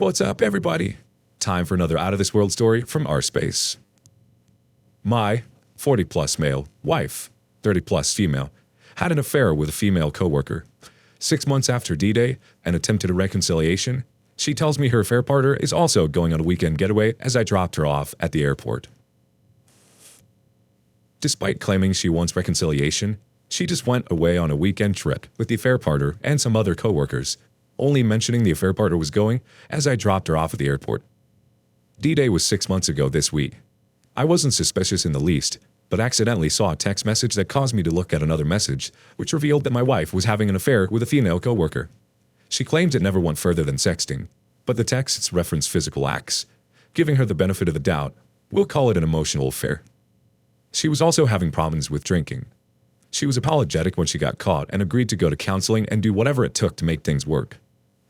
What's up, everybody? Time for another out of this world story from our space. My 40-plus male wife, 30-plus female, had an affair with a female coworker. 6 months after D-Day, an attempt at a reconciliation, she tells me her affair partner is also going on a weekend getaway as I dropped her off at the airport. Despite claiming she wants reconciliation, she just went away on a weekend trip with the affair partner and some other coworkers, only mentioning the affair partner was going as I dropped her off at the airport. D-Day was 6 months ago this week. I wasn't suspicious in the least, but accidentally saw a text message that caused me to look at another message, which revealed that my wife was having an affair with a female coworker. She claims it never went further than sexting, but the texts reference physical acts. Giving her the benefit of the doubt, we'll call it an emotional affair. She was also having problems with drinking. She was apologetic when she got caught and agreed to go to counseling and do whatever it took to make things work.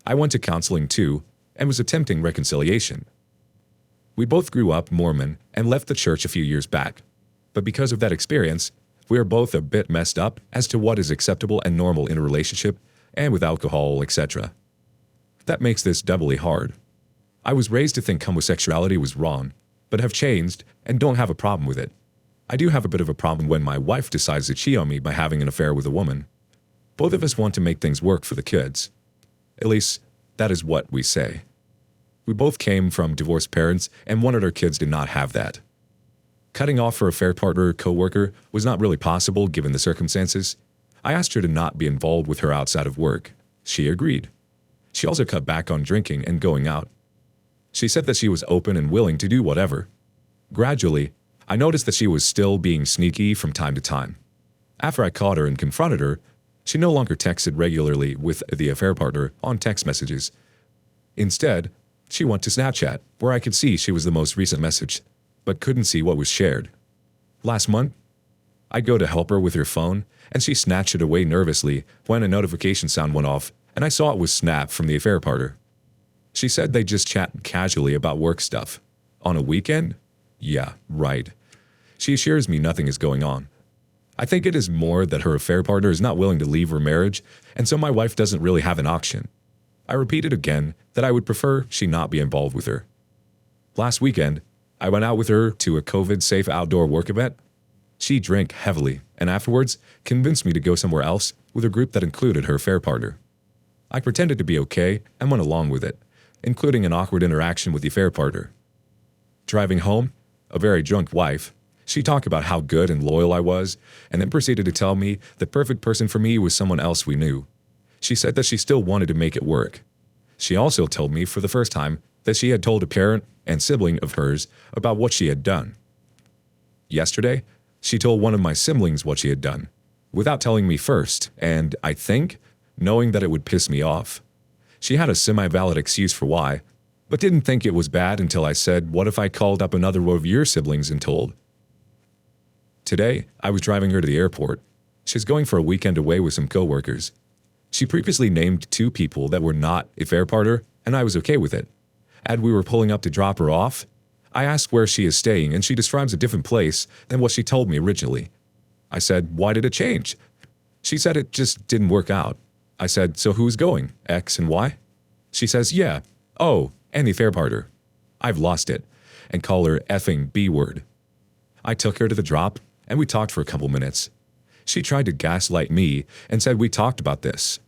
I went to counseling too and was attempting reconciliation. We both grew up Mormon and left the church a few years back. But because of that experience, we are both a bit messed up as to what is acceptable and normal in a relationship and with alcohol, etc. That makes this doubly hard. I was raised to think homosexuality was wrong, but have changed and don't have a problem with it. I do have a bit of a problem when my wife decides to cheat on me by having an affair with a woman. Both of us want to make things work for the kids. At least, that is what we say. We both came from divorced parents, and one of our kids did not have that. Cutting off her affair partner or coworker was not really possible given the circumstances. I asked her to not be involved with her outside of work. She agreed. She also cut back on drinking and going out. She said that she was open and willing to do whatever. Gradually, I noticed that she was still being sneaky from time to time. After I caught her and confronted her, she no longer texted regularly with the affair partner on text messages. Instead, she went to Snapchat, where I could see she was the most recent message, but couldn't see what was shared. Last month, I'd go to help her with her phone, and she snatched it away nervously when a notification sound went off, and I saw it was Snap from the affair partner. She said they just chat casually about work stuff. On a weekend? Yeah, right. She assures me nothing is going on. I think it is more that her affair partner is not willing to leave her marriage, and so my wife doesn't really have an option. I repeated again that I would prefer she not be involved with her. Last weekend, I went out with her to a COVID-safe outdoor work event. She drank heavily, and afterwards convinced me to go somewhere else with a group that included her affair partner. I pretended to be okay and went along with it, including an awkward interaction with the affair partner. Driving home, a very drunk wife, she talked about how good and loyal I was, and then proceeded to tell me the perfect person for me was someone else we knew. She said that she still wanted to make it work. She also told me for the first time that she had told a parent and sibling of hers about what she had done. Yesterday, she told one of my siblings what she had done, without telling me first, and I think, knowing that it would piss me off. She had a semi-valid excuse for why, but didn't think it was bad until I said, "What if I called up another one of your siblings and told?" Today, I was driving her to the airport. She's going for a weekend away with some coworkers. She previously named 2 people that were not a affair partner, and I was okay with it. As we were pulling up to drop her off, I asked where she is staying, and she describes a different place than what she told me originally. I said, "Why did it change?" She said it just didn't work out. I said, "So who's going, X and Y?" She says, "Yeah, oh, and the affair partner." I've lost it, and call her effing B-word. I took her to the drop, and we talked for a couple minutes. She tried to gaslight me and said we talked about this.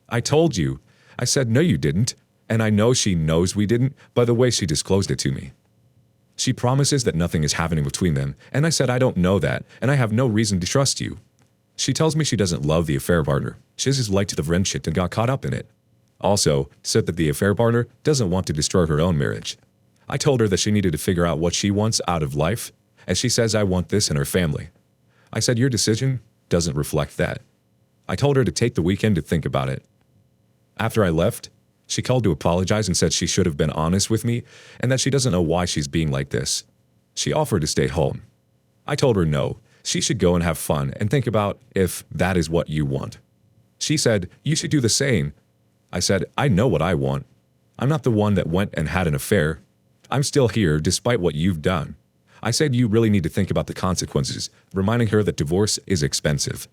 I told you. I said, "No, you didn't," and I know she knows we didn't by the way she disclosed it to me. She promises that nothing is happening between them, and I said I don't know that, and I have no reason to trust you. She tells me she doesn't love the affair partner. She just liked the friendship and got caught up in it. Also, said that the affair partner doesn't want to destroy her own marriage. I told her that she needed to figure out what she wants out of life, and she says I want this in her family. I said your decision doesn't reflect that. I told her to take the weekend to think about it. After I left, she called to apologize and said she should have been honest with me and that she doesn't know why she's being like this. She offered to stay home. I told her no, she should go and have fun and think about if that is what you want. She said, "You should do the same." I said, "I know what I want. I'm not the one that went and had an affair. I'm still here despite what you've done." I said you really need to think about the consequences, reminding her that divorce is expensive.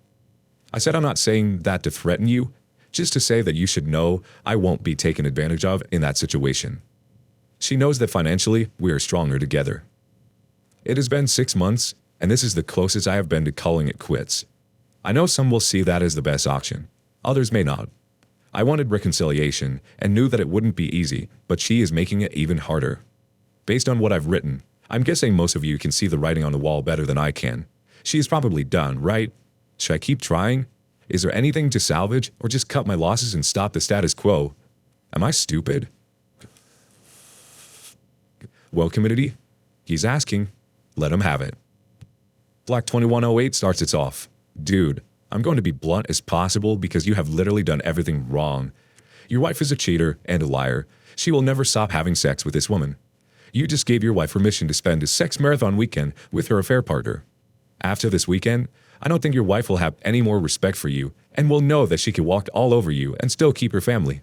I said I'm not saying that to threaten you, just to say that you should know I won't be taken advantage of in that situation. She knows that financially, we are stronger together. It has been 6 months, and this is the closest I have been to calling it quits. I know some will see that as the best option. Others may not. I wanted reconciliation and knew that it wouldn't be easy, but she is making it even harder. Based on what I've written, I'm guessing most of you can see the writing on the wall better than I can. She is probably done, right? Should I keep trying? Is there anything to salvage, or just cut my losses and stop the status quo? Am I stupid? Well, community, he's asking. Let him have it. Black 2108 starts it off. Dude, I'm going to be blunt as possible because you have literally done everything wrong. Your wife is a cheater and a liar. She will never stop having sex with this woman. You just gave your wife permission to spend a sex marathon weekend with her affair partner. After this weekend, I don't think your wife will have any more respect for you and will know that she can walk all over you and still keep her family.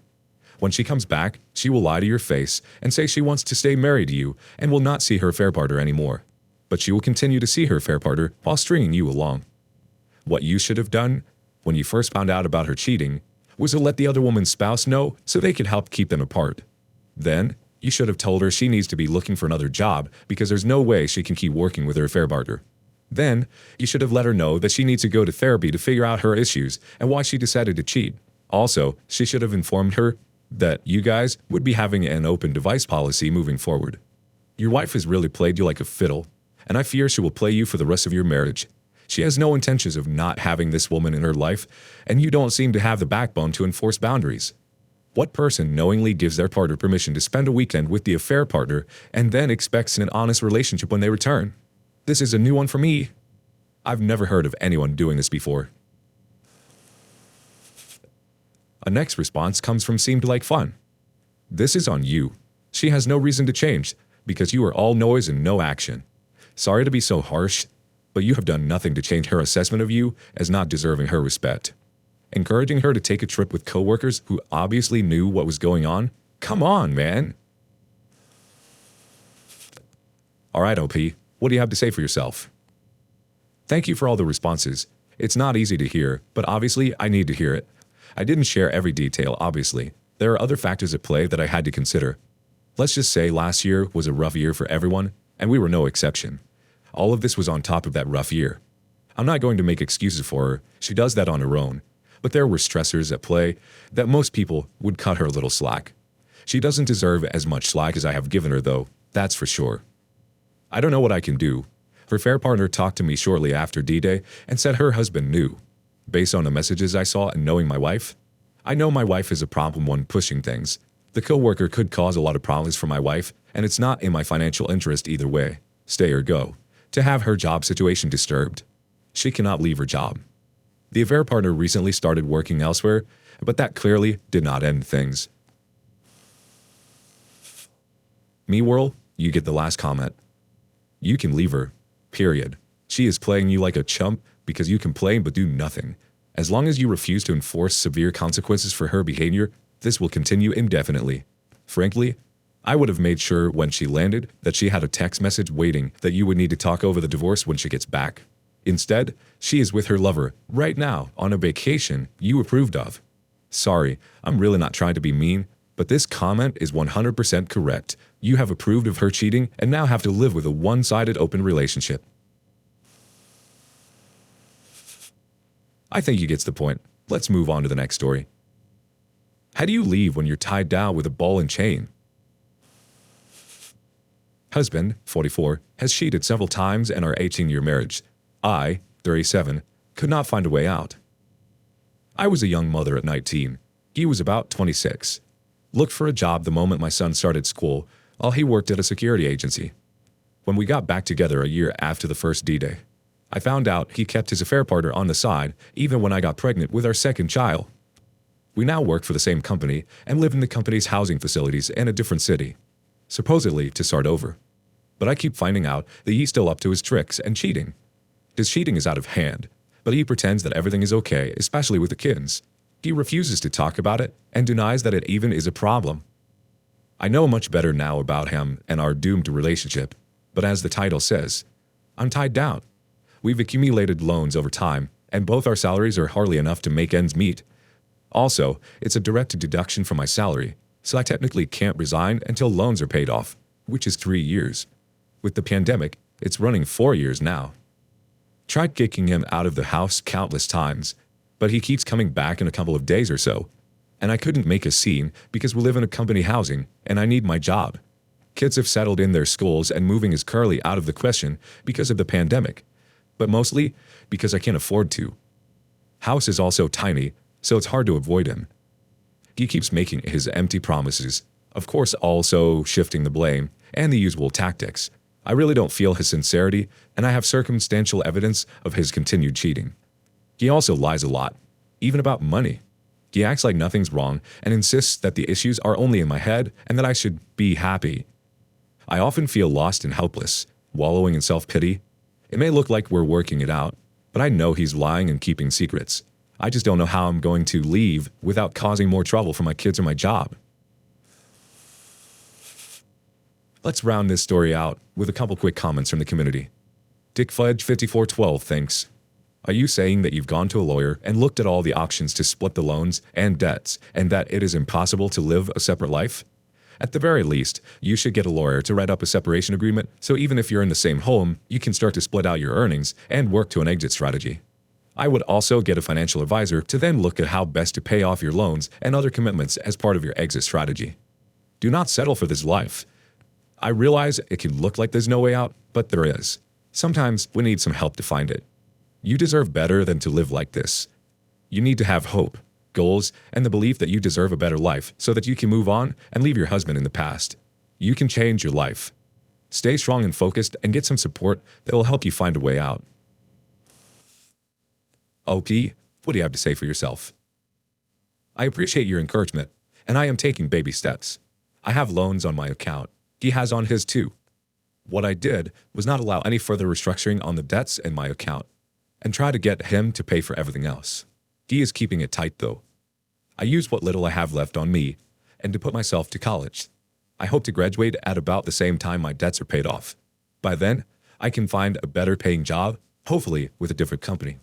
When she comes back, she will lie to your face and say she wants to stay married to you and will not see her affair partner anymore. But she will continue to see her affair partner while stringing you along. What you should have done, when you first found out about her cheating, was to let the other woman's spouse know so they could help keep them apart. Then, you should have told her she needs to be looking for another job because there's no way she can keep working with her affair partner. Then, you should have let her know that she needs to go to therapy to figure out her issues and why she decided to cheat. Also, she should have informed her that you guys would be having an open device policy moving forward. Your wife has really played you like a fiddle, and I fear she will play you for the rest of your marriage. She has no intentions of not having this woman in her life, and you don't seem to have the backbone to enforce boundaries. What person knowingly gives their partner permission to spend a weekend with the affair partner and then expects an honest relationship when they return? This is a new one for me. I've never heard of anyone doing this before. A next response comes from Seemed Like Fun. This is on you. She has no reason to change because you are all noise and no action. Sorry to be so harsh, but you have done nothing to change her assessment of you as not deserving her respect. Encouraging her to take a trip with coworkers who obviously knew what was going on? Come on, man. All right, OP, what do you have to say for yourself? Thank you for all the responses. It's not easy to hear, but obviously I need to hear it. I didn't share every detail, obviously. There are other factors at play that I had to consider. Let's just say last year was a rough year for everyone, and we were no exception. All of this was on top of that rough year. I'm not going to make excuses for her. She does that on her own. But there were stressors at play that most people would cut her a little slack. She doesn't deserve as much slack as I have given her, though, that's for sure. I don't know what I can do. Her affair partner talked to me shortly after D-Day and said her husband knew. Based on the messages I saw and knowing my wife, I know my wife is a problem one pushing things. The coworker could cause a lot of problems for my wife, and it's not in my financial interest either way, stay or go, to have her job situation disturbed. She cannot leave her job. The affair partner recently started working elsewhere, but that clearly did not end things. Me Whirl, you get the last comment. You can leave her, period. She is playing you like a chump because you complain but do nothing. As long as you refuse to enforce severe consequences for her behavior, this will continue indefinitely. Frankly, I would have made sure when she landed that she had a text message waiting that you would need to talk over the divorce when she gets back. Instead, she is with her lover right now on a vacation you approved of. Sorry, I'm really not trying to be mean, but this comment is 100% correct. You have approved of her cheating and now have to live with a one-sided open relationship. I think he gets the point. Let's move on to the next story. How do you leave when you're tied down with a ball and chain? Husband, 44, has cheated several times in our 18-year marriage. I, 37, could not find a way out. I was a young mother at 19. He was about 26. Looked for a job the moment my son started school, while he worked at a security agency. When we got back together a year after the first D-Day, I found out he kept his affair partner on the side even when I got pregnant with our second child. We now work for the same company and live in the company's housing facilities in a different city, supposedly to start over. But I keep finding out that he's still up to his tricks and cheating. His cheating is out of hand, but he pretends that everything is okay, especially with the kids. He refuses to talk about it and denies that it even is a problem. I know much better now about him and our doomed relationship, but as the title says, I'm tied down. We've accumulated loans over time, and both our salaries are hardly enough to make ends meet. Also, it's a direct deduction from my salary, so I technically can't resign until loans are paid off, which is 3 years. With the pandemic, it's running 4 years now. Tried kicking him out of the house countless times, but he keeps coming back in a couple of days or so. And I couldn't make a scene because we live in a company housing and I need my job. Kids have settled in their schools and moving is currently out of the question because of the pandemic, but mostly because I can't afford to. House is also tiny, so it's hard to avoid him. He keeps making his empty promises, of course also shifting the blame and the usual tactics. I really don't feel his sincerity, and I have circumstantial evidence of his continued cheating. He also lies a lot, even about money. He acts like nothing's wrong and insists that the issues are only in my head and that I should be happy. I often feel lost and helpless, wallowing in self-pity. It may look like we're working it out, but I know he's lying and keeping secrets. I just don't know how I'm going to leave without causing more trouble for my kids or my job. Let's round this story out with a couple quick comments from the community. DickFudge5412 thinks, are you saying that you've gone to a lawyer and looked at all the options to split the loans and debts and that it is impossible to live a separate life? At the very least, you should get a lawyer to write up a separation agreement so even if you're in the same home, you can start to split out your earnings and work to an exit strategy. I would also get a financial advisor to then look at how best to pay off your loans and other commitments as part of your exit strategy. Do not settle for this life. I realize it can look like there's no way out, but there is. Sometimes we need some help to find it. You deserve better than to live like this. You need to have hope, goals, and the belief that you deserve a better life so that you can move on and leave your husband in the past. You can change your life. Stay strong and focused and get some support that will help you find a way out. OP, what do you have to say for yourself? I appreciate your encouragement, and I am taking baby steps. I have loans on my account. He has on his too. What I did was not allow any further restructuring on the debts in my account and try to get him to pay for everything else. He is keeping it tight though. I use what little I have left on me and to put myself to college. I hope to graduate at about the same time my debts are paid off. By then, I can find a better paying job, hopefully with a different company.